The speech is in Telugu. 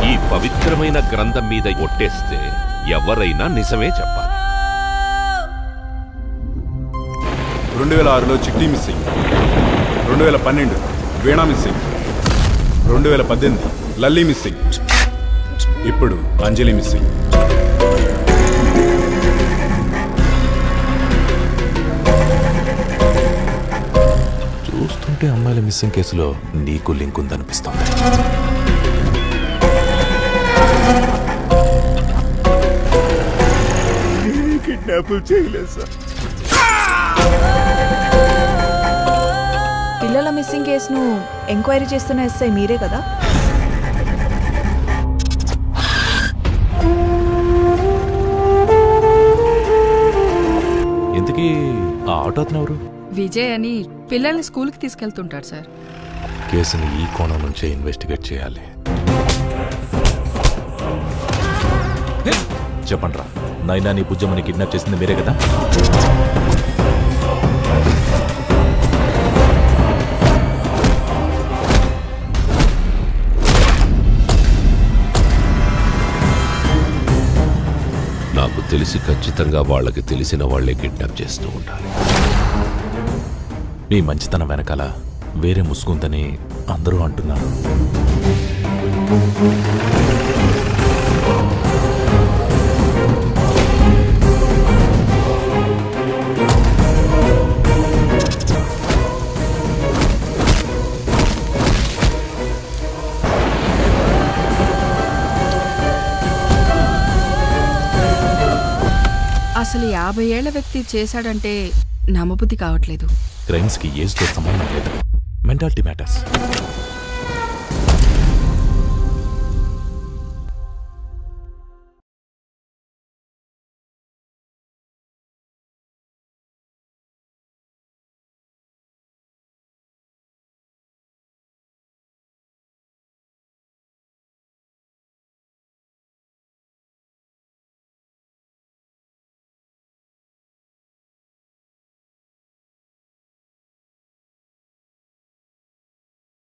ఈ పవిత్రమైన గ్రంథం మీద ఒట్టేస్తే ఎవరైనా నిజమే చెప్పాలి. 2006లో చిట్టి మిస్సింగ్, 2012 వీణా మిస్సింగ్, 2018 లల్లీ మిస్సింగ్, ఇప్పుడు అంజలి మిస్సింగ్. చూస్తుంటే అమ్మాయిల మిస్సింగ్ కేసులో నీకు లింక్ ఉందనిపిస్తోంది. కిడ్నాపులు చేయలేదు సార్. పిల్లల మిస్సింగ్ కేసును ఎంక్వైరీ చేస్తున్న ఎస్ఐ మీరే కదా? ఇంతకీ ఆ ఆటో అతను ఎవరు? విజయ్ అని పిల్లల్ని స్కూల్కి తీసుకెళ్తుంటాడు సార్. కేసుని ఈ కోణం నుంచే ఇన్వెస్టిగేట్ చేయాలి. చెప్పండి రా, నైనా నీ బుజ్జమ్మని కిడ్నాప్ చేసింది మీరే కదా? నాకు తెలిసి ఖచ్చితంగా వాళ్ళకి తెలిసిన వాళ్లే కిడ్నాప్ చేస్తూ ఉండాలి. మీ మంచితనం వెనకాల వేరే ముసుగుందని అందరూ అంటున్నారు. అసలు 50 ఏళ్ల వ్యక్తి చేశాడంటే నమ్మబుద్ధి కావట్లేదు. క్రైమ్స్కి ఏజ్తో సంబంధం లేదు, మెంటాలిటీ మ్యాటర్స్.